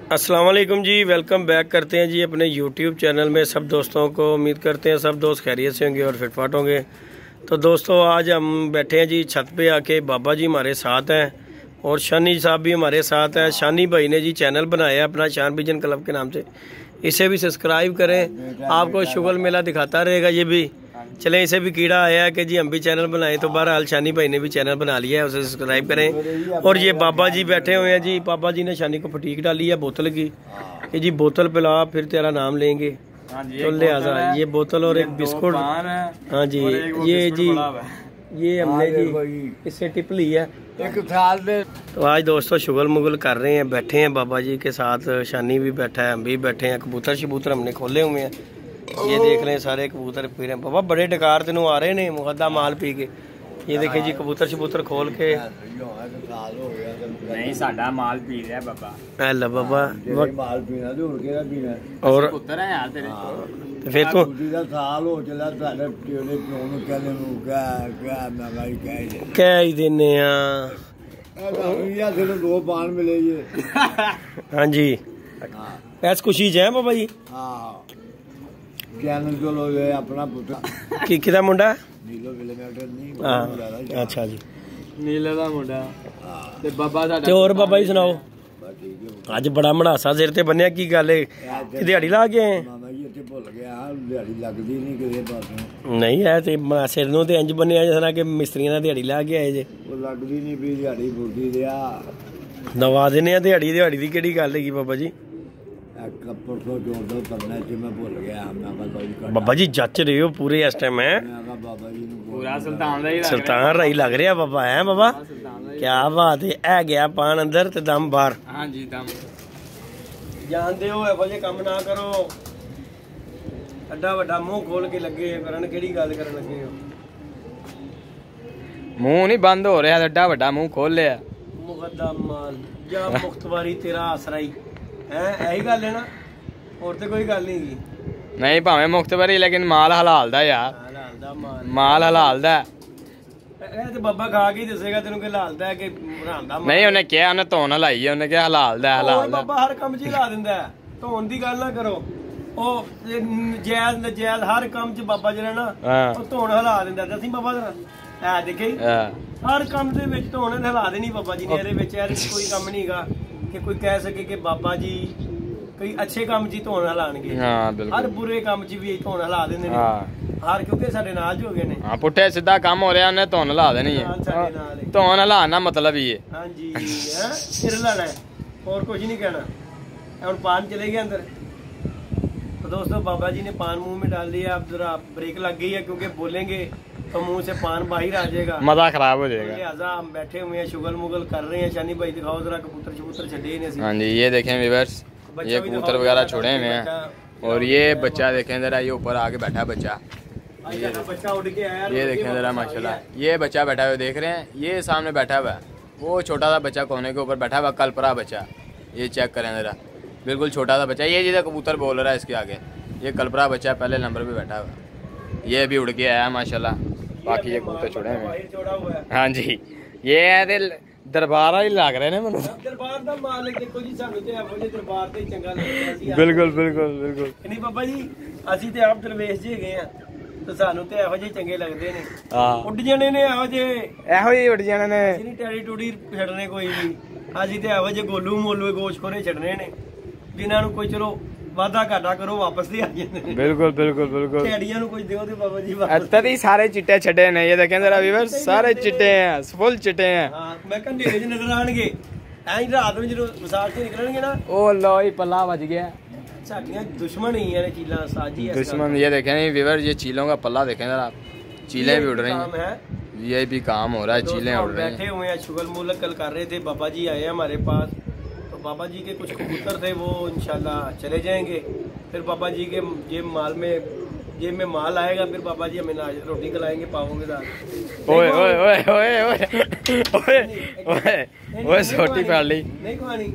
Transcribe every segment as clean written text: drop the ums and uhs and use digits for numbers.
अस्सलाम वालेकुम जी, welcome back करते हैं जी अपने यूट्यूब चैनल में सब दोस्तों को। उम्मीद करते हैं सब दोस्त खैरियत से होंगे और फिटफाट होंगे। तो दोस्तों आज हम बैठे हैं जी छत पे आके। बाबा जी हमारे साथ हैं और शानी साहब भी हमारे साथ हैं। शानी भाई ने जी चैनल बनाया है अपना शान विजन क्लब के नाम से, इसे भी सब्सक्राइब करें। आपको शुगल मेला दिखाता रहेगा ये भी। चलें, इसे भी कीड़ा आया है कि जी हम भी चैनल बनाएं, तो बहरहाल शानी भाई ने भी चैनल बना लिया है, उसे सब्सक्राइब करें। और ये बाबा जी बैठे हुए हैं जी। बाबा जी ने शानी को फटीक डाली है बोतल की कि जी बोतल पिला फिर तेरा नाम लेंगे। तो लिहाजा ये बोतल और एक बिस्कुट, हाँ जी ये जी ये हमने जी इससे टिप ली है एक साल में। तो आज दोस्तों शुगल मुगल कर रहे हैं, बैठे हैं बाबा जी के साथ। शानी भी बैठा है, हम भी बैठे हैं। कबूतर शबूतर हमने खोले हुए हैं, ये देख रहे हैं सारे कबूतर पी रहे हैं। बाबा बड़े डकार तेन आ रहे ने मुकद्दा माल पी के। ये देखे जी कबूतर शबूतर खोल के। नहीं साडा माल पी रहा बाबा। हेलो बाबा, माल पीना तो और केड़ा पीना और पुੱਤਰ है यार तेरे। तो फिर तो साल हो चला साडे पिओ ने पिओ ਨੂੰ ਕਹਿੰਦੇ ਨੂੰ क्या मैं भाई कह ही देने आ। या तेरे दो पान मिले ये। हाँ जी ऐस खुशी च है बाबा जी। हां चैनल चलो ये अपना पुੱਤਰ की किदा मुंडा नीलो किलोमीटर नहीं। हां अच्छा जी नीले दा मुंडा ते बाबा साडा। ते और बाबा जी सुनाओ, आज बड़ा मड़ासा सिर ते बन्या की गल है कि दिहाड़ी ला के आए? मामा जी इत्थे भुल गया दिहाड़ी लगदी नहीं किसे पासों। नहीं है ते सिर नूं ते इंज बन्या जिस कि मिस्त्रियां दा दिहाड़ी ला के आए जे। वो लगदी नहीं भी दिहाड़ी बुढ़ी दिया दवा देने आ दिहाड़ी। दिहाड़ी दी केड़ी गल है बाबा जी? परसों जोड़ दो करना च मैं भुल गया। बाबा जी जच रहे हो पूरे इस टाइम है। बाबा जी पूरा सुल्तान राही लग रहा बाबा है। बाबा क्या बात है गया पान अंदर ते दम बाहर। हां जी दम जानते हो एहो जे काम ना करो। अड्डा वड्डा मुंह खोल के लगे करन, केड़ी गल करन लगे हो? मुंह नहीं बंद हो रहा, अड्डा वड्डा मुंह खोल लिया। मुकद्दा माल या मुख्तवारी तेरा आसराई है, यही गल है ना, और तो कोई गल नहीं की। नहीं भावें मुख्तवारी लेकिन माल हलाल दा यार। माल हलाल दा ते बाबा खा के दसेगा तेन कि हलाल दा कि हराम दा। नहीं उन्हें क्या उन्हें धोन हलाई है, उन्हें क्या हलाल दा हलाल दा। बाबा हर काम च हिला दिंदा है, धोन दी गल ना करो। ओ जायज नजायज हर काम च बाबा जेड़ा ना ओ धोन हला दिंदा। दसी बाबा है देखे हर काम दे विच धोन हला देनी बाबा जी ने। ਇਹਦੇ ਵਿੱਚ कोई काम नहीं गा कि कोई कह सके कि बाबा जी कई अच्छे काम च धोन हलाणगे। हर बुरे काम च भी धोन हला देंदे ने हर, क्योंकि साडे नाल जो गए ने। हां पुੱਠੇ ਸਿੱਧਾ ਕੰਮ ਹੋ ਰਿਹਾ, ਉਹਨੇ ਧੋਨ ਹਲਾ ਦੇਣੀ ਹੈ। ਧੋਨ ਹਲਾਣਾ मतलब ही है। हां जी है सिर हलाना है और कुछ नहीं कहना। और पान चले गए अंदर। तो दोस्तों बाबा जी ने पान मुंह में डाल दिया। अब जरा ब्रेक लग गई है क्योंकि बोलेंगे तो मुंह से पान बाहर आ जाएगा, मजा खराब हो जाएगा। लिहाजा हम बैठे हुए हैं, शुगल मुगल कर रहे हैं। शानी भाई दिखाओ जरा कबूतर शबूतर छड़े ने। हाँ जी ये देखें व्यूअर्स, ये कबूतर वगैरह छोड़े हुए हैं। और ये बच्चा देखें जरा, ये ऊपर आके बैठा बच्चा। बच्चा उड़ के आया, ये देखें जरा माशाल्लाह। ये बच्चा बैठा हुआ देख रहे हैं, ये सामने बैठा हुआ है। वो छोटा सा बच्चा कोने के ऊपर बैठा हुआ, कलपरा बच्चा। ये चेक करें जरा, बिल्कुल छोटा सा बच्चा। ये जिधर कबूतर बोल रहा है इसके आगे, ये कलपरा बच्चा पहले नंबर पे बैठा हुआ। ये भी उड़ के आया माशाल्लाह। बाकी ये कबूतर छोड़े हुए। हाँ जी ये दरबार ही लग रहे हैं मैंने। दरबार दा मालिक देखो जी, सानू ते एहो जे दरबार ते चंगा लगदा सी। बिल्कुल बिल्कुल बिल्कुल नहीं बाबा जी, ਅਸੀਂ ਤੇ ਆਪ ਦਰਵੇਸ਼ ਜੀ ਗਏ ਆ, ਤੇ ਸਾਨੂੰ ਤੇ ਇਹੋ ਜਿਹੇ ਚੰਗੇ ਲੱਗਦੇ ਨੇ। ਉੱਡ ਜਾਣੇ ਨੇ ਇਹੋ ਹੀ ਉੱਡ ਜਾਣੇ ਨੇ। ਅਸੀਂ ਨਹੀਂ ਟੈਰੀ ਟੂੜੀ ਛੱਡਣੇ ਕੋਈ ਵੀ। ਅਸੀਂ ਤੇ ਇਹੋ ਜਿਹੇ ਗੋਲੂ ਮੋਲੂ ਗੋਸ਼ਖੋਰੇ ਛੱਡਣੇ ਨੇ ਜਿਨ੍ਹਾਂ ਨੂੰ ਕੋਈ ਚਲੋ ਵਾਦਾ ਘਾਟਾ ਕਰੋ ਵਾਪਸ ਦੇ ਆ ਜਾਂਦੇ ਨੇ। ਬਿਲकुल ਬਿਲकुल ਬਿਲकुल ਢੇੜੀਆਂ ਨੂੰ ਕੁਝ ਦਿਓ ਤੇ ਬਾਬਾ ਜੀ ਵਾਪਸ। तभी सारे चिट्टे छड़े ने। ये देखें जरा व्यूअर्स, सारे चिट्टे हैं, फुल चिट्टे हैं। हां मैं कहं ढेरे च नजर आਣਗੇ ਐਂ ਰਾਤ ਨੂੰ ਜਦੋਂ ਵਿਸਾਖ ਤੇ ਨਿਕਲਣਗੇ ਨਾ। ओ लो ही पल्ला बच गया। ਸਾਡੀਆਂ ਦੁਸ਼ਮਣ ਹੀ ਨੇ ਚੀਲਾਂ ਸਾਜੀ ਹੈ दुश्मन। ये देखें नहीं व्यूअर्स, ये चीलों का पल्ला देखें जरा, चीलें भी उड़ रही हैं। ये भी काम हो रहा है, चीलें उड़ रही हैं। बैठे हुए हैं शुगल मुलक कल कर रहे थे। बाबा जी आए हमारे पास, तो बाबा जी के कुछ कबूतर थे वो इंशाल्लाह चले जाएंगे। फिर बाबा जी के जेब में माल आएगा, फिर बाबा जी हमें रोटी खिलाएंगे पावों के साथ। ओए ओए ओए ओए ओए ओए ओए छोटी पड़ ली। नहीं खानी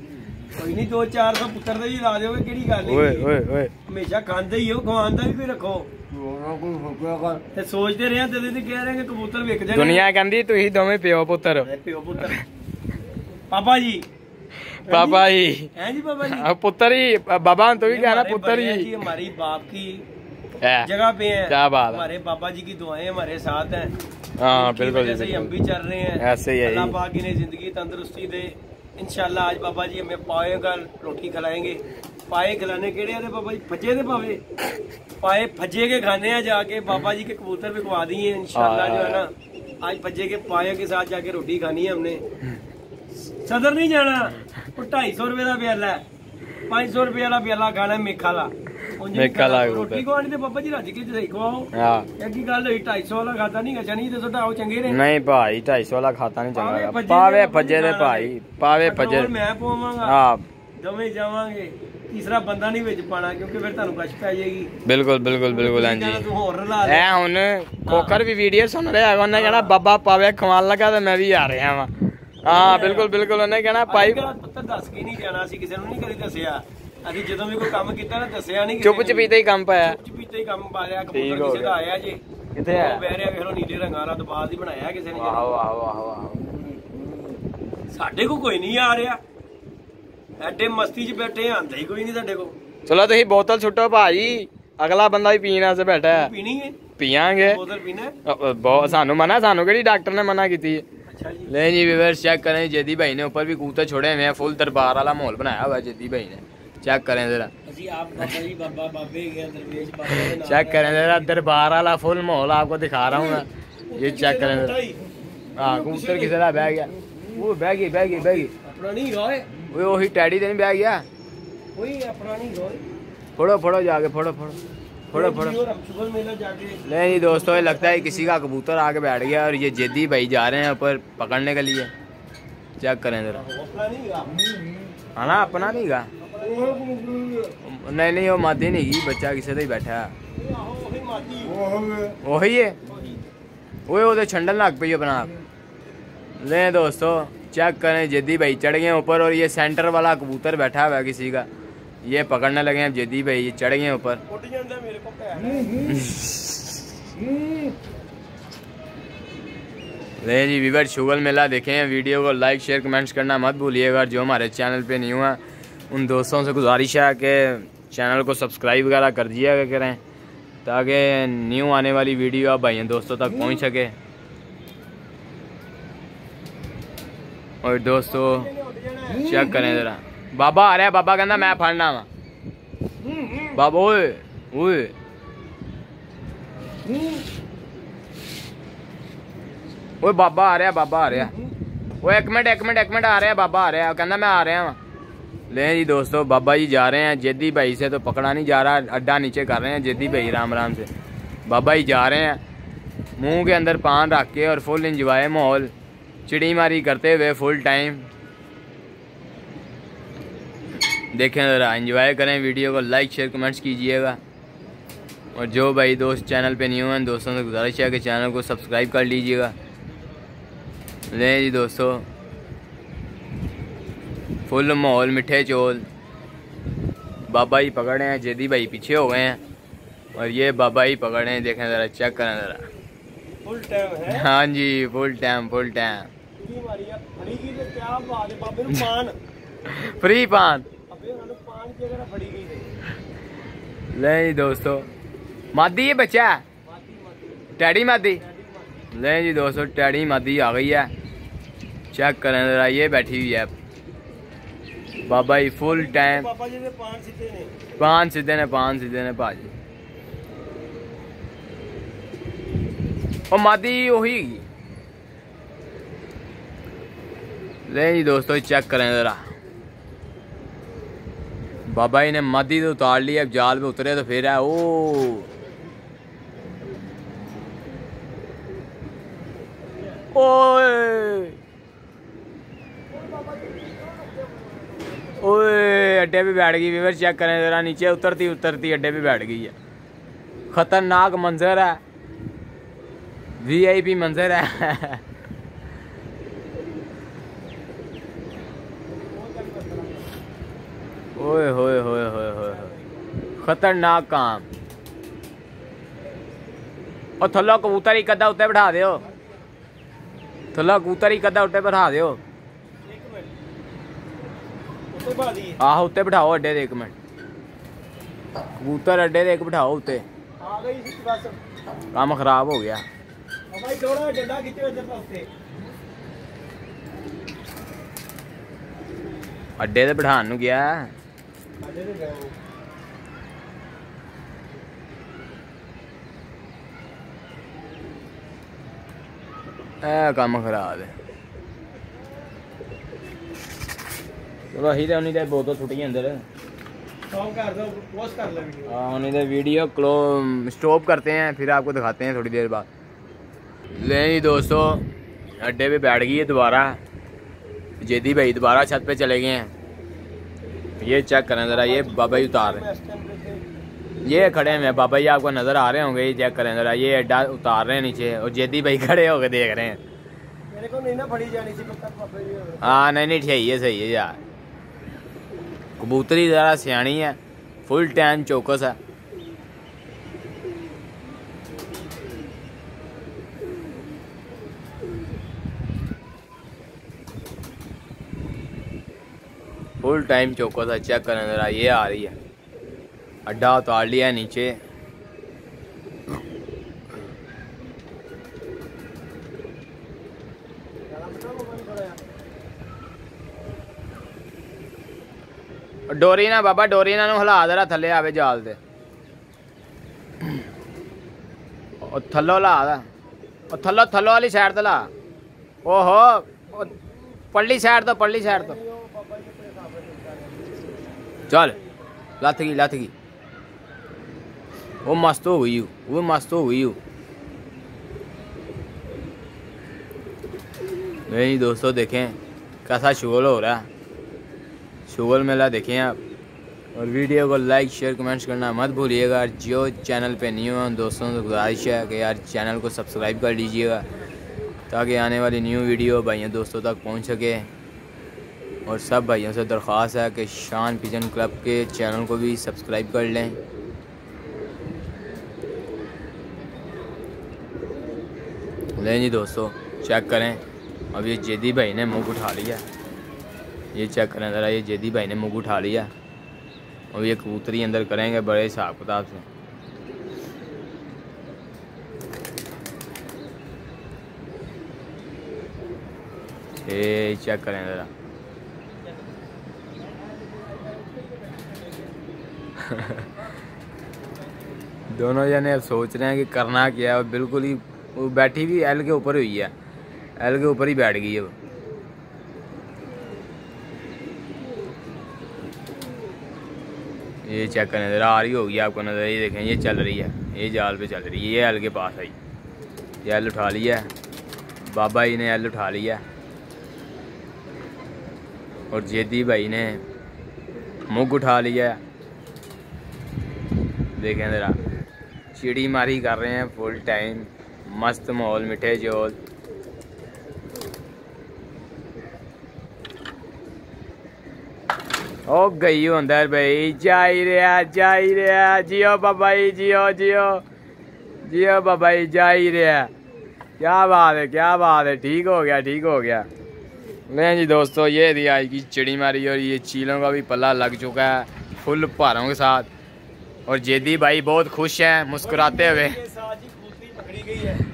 कोई नहीं, 2-400 पुत्र दे ही ला दोगे, केड़ी गल है। ओए ओए ओए हमेशा खांदे ही हो, खवांदा भी कोई रखो। ते सोचते रहे ते कह रहे हैं कबूतर विक जाने। दुनिया कहंदी तुही दोवें पिओ पुत्र। पिओ पुत्र पापा जी पापा ही हैं जी बाबा जी, पुत्र ही बाबा तो भी कहना पुत्र जी ही हमारी बाप की जगह पे है। क्या बात है, हमारे बाबा जी की दुआएं हमारे साथ हैं। हाँ बिल्कुल जैसे ही हम भी चल रहे हैं, ऐसे ही है। अल्लाह पाक इन्हें जिंदगी तंदुरुस्ती दे इंशाल्लाह। आज बाबा जी हमें पाए का रोटी खिलाएंगे। पाए खिलाने केड़े आते बाबा जी? फज्जे दे पावे, पाए फज्जे के खाने हैं जाके। बाबा जी के कबूतर भी खवा दिए इंशाल्लाह जो है ना। आज फज्जे के पाए के साथ जाके रोटी खानी है हमने। सदर नहीं जाना, वो 250 रुपए का प्याला है, 500 रुपए वाला प्याला खाना मेखा ला रोटी खवानी तो बाबा जी रज के सही खवाओ। की गल 250 वाला खाता नहीं गचा नहीं तो ढाओ चंगे रहे। नहीं भाई 250 वाला खाता नहीं चंगा। पावे फज्जे दे भाई, पावे फज्जे मैं पवांगा, दोवें जावांगे। तीसरा बंदा नहीं विच पाना क्योंकि फिर तुहानू कश पै जाएगी। बिल्कुल बिल्कुल बिल्कुल। हां जी तू होर ला ले। हुन कोकर भी वीडियो सुन रहा है, उन्हें कहना बाबा पावे खवान लगा तो मैं भी आ रहा हां। हां बिल्कुल बिल्कुल। उन्हें कहना भाई पुੱਤਰ दस के नहीं जाना, ਅਸੀਂ ਕਿਸੇ ਨੂੰ ਨਹੀਂ ਕਦੀ ਦੱਸਿਆ। ਅਸੀਂ ਜਦੋਂ ਵੀ ਕੋਈ ਕੰਮ ਕੀਤਾ ਨਾ ਦੱਸਿਆ ਨਹੀਂ। ਚੁੱਪ ਚਪੀਤੇ ਹੀ ਕੰਮ ਪਾਇਆ, ਚੁੱਪ ਚਪੀਤੇ ਹੀ ਕੰਮ ਪਾ ਲਿਆ। ਕਬੂਤਰ ਕਿਸੇ ਦਾ ਆਇਆ ਜੀ, ਕਿੱਥੇ ਆ ਬਹਿ ਰਿਹਾ ਵੇਖ ਲੋ ਨੀਲੇ ਰੰਗਾਂ ਵਾਲਾ ਦਬਾਅ ਹੀ ਬਣਾਇਆ ਕਿਸੇ ਨੇ। ਆਹੋ ਆਹੋ ਆਹੋ ਆਹੋ। ਸਾਡੇ ਕੋ ਕੋਈ ਨਹੀਂ ਆ ਰਿਹਾ, ਐਡੇ ਮਸਤੀ 'ਚ ਬੈਠੇ ਆਂਦਾ ਹੀ ਕੋਈ ਨਹੀਂ ਸਾਡੇ ਕੋ। ਚਲੋ ਤੁਸੀਂ ਬੋਤਲ ਛੁੱਟੋ ਭਾਜੀ, ਅਗਲਾ ਬੰਦਾ ਵੀ ਪੀਣ ਵਾਸਤੇ ਬੈਠਾ ਹੈ। ਪੀਣੀ ਹੈ, ਪੀਾਂਗੇ। ਬੋਤਲ ਪੀਣਾ ਬਹੁਤ ਸਾਨੂੰ ਮਨਾ, ਸਾਨੂੰ ਕਿਹੜੀ ਡਾਕਟਰ ने मना की थी। अच्छा जी। ले जी व्यूअर्स चेक करें, जेदी भाई ने ऊपर भी कबूतर छोड़े हुए हैं, फुल दरबार वाला माहौल बनाया हुआ है जेदी भाई ने। चेक करें जरा, चेक करें जरा दरबार वाला फुल माहौल आपको दिखा रहा हूँ मैं। ये चेक करें जरा। हाँ कबूतर किसी तरह बह गया, वो बह गई बह गई बह गई। अपना नहीं गए वो वही टैडी तो नहीं बह गया, वही अपना नहीं गए। फोड़ो फोड़ो जाके, फोड़ो फोड़ो फोड़ो फोड़ो। नहीं जी दोस्तों, ये लगता है किसी का कबूतर आके बैठ गया और ये जेदी भाई जा रहे हैं ऊपर पकड़ने के लिए। चेक करें जरा। हाँ ना अपना नहीं गा, नहीं नहीं वो मादी नहीं गई, बच्चा किसी से बैठा है वही है। वो छंडल लग पई अपना आप। ले दोस्तों चेक करें, जेदी भाई चढ़ गए ऊपर और ये सेंटर वाला कबूतर बैठा हुआ है किसी का, ये पकड़ने लगे हैं जेदी भाई, ये चढ़ गए ऊपर। ले जी वीवर शुगल मेला देखें, वीडियो को लाइक शेयर कमेंट्स करना मत भूलिएगा। जो हमारे चैनल पे न्यू है उन दोस्तों से गुजारिश है कि चैनल को सब्सक्राइब वगैरह कर दिया करें ताकि न्यू आने वाली वीडियो आप भाइयों दोस्तों तक पहुंच सके। और दोस्तों चेक करें ज़रा, बाबा आ रहा है, बाबा कहना मैं फड़ना वा। बाबा ओए ओए ओए बाबा आ रहा है, बाबा आ रहा है। वो एक मिनट आ रहा है, बाबा आ रहा है, कहना मैं आ रहा वा। ले जी दोस्तों बाबा जी जा रहे हैं, जेदी भाई से तो पकड़ा नहीं जा रहा, अड्डा नीचे कर रहे हैं जेदी भाई राम राम से। बाबा जी जा रहे हैं मुंह के अंदर पान रख के और फुल इंजॉय माहौल, चिड़ी मारी करते हुए फुल टाइम। देखें ज़रा, एंजॉय करें, वीडियो को लाइक शेयर कमेंट्स कीजिएगा। और जो भाई दोस्त चैनल पे न्यू हैं दोस्तों से गुजारिश है कि चैनल को सब्सक्राइब कर लीजिएगा। ले जी दोस्तों फुल माहौल मिठे चोल, बाबा ही पकड़ रहे हैं, जेदी भाई पीछे हो गए हैं और ये बाबा ही पकड़ रहे हैं। देखें ज़रा, चेक करें ज़रा, फुल टाइम है। हाँ जी full time full time. Free पान ले जी दोस्तों, मादी ये बच्चा है, टैडी मादी। ले जी दोस्तों टैडी मादी आ गई है, चेक करें जरा, ये बैठी हुई है बाबा जी फुल टाइम। पान सीधे ने भाजी। और मादी वही। ले जी दोस्तों चेक करें जरा, बाबा जी ने मादी तो उतार लिया, जाल पे उतरे तो फिर है ओ ओए ओए अड्डे पे बैठ गई। व्यूअर चेक करें जरा, नीचे उतरती अड्डे पे बैठ गई है। खतरनाक मंजर है, VIP मंजर है। ओए होए होए होए होए खतरनाक काम। और थल्ला कबूतर ही कदा उत्ते बैठा दियो, थल्ला कबूतर ही कदा उत्ते बैठा दियो। आहो उत्ते बिठाओ अड्डे दे, 1 मिनट कबूतर अड्डे दे एक बिठाओ उत्ते। काम खराब हो गया। अड्डे ते बिठान नूं गया। काम खराब है। चलो अही तो उन्हीं दे बोतल छुट्टी अंदर वीडियो स्टॉप करते हैं, फिर आपको दिखाते हैं थोड़ी देर बाद। ले जी दोस्तों, अड्डे पे बैठ गई है दोबारा। जेदी भाई दोबारा छत पे चले गए हैं। ये चेक करें ज़रा, ये बाबा जी उतार रहे हैं। ये खड़े हैं बाबा जी, आपको नज़र आ रहे होंगे। ये चेक करें ज़रा, ये अड्डा उतार रहे हैं नीचे और जेदी भाई खड़े होकर देख रहे हैं। मेरे को नहीं ना फड़ी जानी चाहिए। हाँ नहीं सही है यार। कबूतरी ज़रा सियाणी है, फुल टाइम चौकस है। फुल टाइम चौकस है। चेक करें ज़रा, ये आ रही है। अड्डा उतार लिया है नीचे। डोरी ना बाबा, डोरी ना हिला जरा, थले आवे जाल दे। थलो ला, थलो वाली साइड तो ला। ओहो पल्ली साइड तो चल। लथ गई। वो मस्त हो गई। नहीं दोस्तों देखें कैसा शुगल हो रहा है। शुगल मेला देखें आप। और वीडियो को लाइक शेयर कमेंट्स करना मत भूलिएगा। जो चैनल पे न्यू है दोस्तों से गुजारिश है कि यार चैनल को सब्सक्राइब कर लीजिएगा, ताकि आने वाली न्यू वीडियो भाइयों दोस्तों तक पहुंच सके। और सब भाइयों से दरख्वास्त है कि शान पिजन क्लब के चैनल को भी सब्सक्राइब कर लें। लें जी दोस्तों, चेक करें। अब ये जेदी भाई ने मुँह उठा लिया। ये चेक करें ज़रा, ये जेदी भाई ने मुँह उठा लिया। और ये कबूतरी अंदर करेंगे बड़े हिसाब किताब से। ये चेक करें ज़रा। दोनों जने अब सोच रहे हैं कि करना क्या है। बिल्कुल ही वो बैठी भी एल के ऊपर हुई है, एल के ऊपर ही बैठ गई है वो। ये चेक करें ज़रा, आ रही होगी आपको नज़र। ये देखें, ये चल रही है, ये जाल पे चल रही है। ये एल के पास आई, ये एल उठा लिया है। बाबा जी ने एल उठा लिया और जेदी भाई ने मुग उठा लिया। देखें ज़रा, चिड़ी मारी कर रहे हैं फुल टाइम। मस्त माहौल, मिठे जोल। ओ गई अंदर भाई, जाई रहा जियो बाबा जी, जियो बाबा जी, जाई रहा। क्या बात है। ठीक हो गया। नहीं जी दोस्तों, ये थी आज की चिड़ी मारी। और ये चीलों का भी पल्ला लग चुका है फुल भारों के साथ। और जेदी भाई बहुत खुश हैं, मुस्कुराते हुए।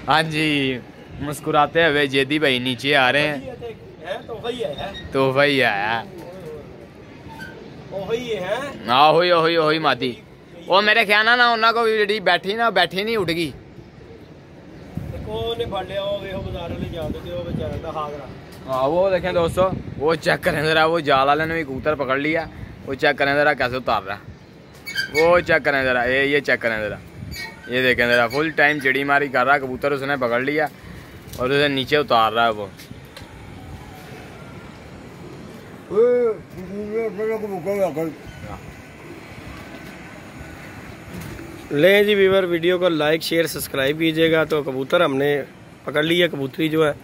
हाँ जी, मुस्कुराते हुए जेदी भाई नीचे आ रहे हैं। तो भाई आया ओही मादी। वो मेरे ख्याल ना उन्होंने को जी बैठी नहीं उठ गई। वो देखें दोस्तों, वो चेक करें ज़रा, वो जाल वाले ने भी कबूतर पकड़ लिया। वो चेक करें ज़रा कैसे उतार रहा है। वो चेक करें ज़रा, ये चेक करें ज़रा, ये देखें ज़रा, फुल टाइम चिड़ी मारी कर रहा है। कबूतर उसने पकड़ लिया और उसे नीचे उतार रहा है वो। ले जी व्यूअर, वीडियो को लाइक शेयर सब्सक्राइब कीजिएगा। तो कबूतर हमने पकड़ लिया, कबूतरी जो है,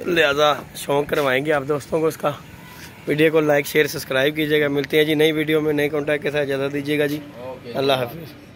लिहाजा शौक़ करवाएंगे आप दोस्तों को इसका। वीडियो को लाइक शेयर सब्सक्राइब कीजिएगा। मिलते हैं जी नई वीडियो में नए कॉन्टैक्ट के साथ। इजाज़त दीजिएगा जी। अल्लाह हाफिज़।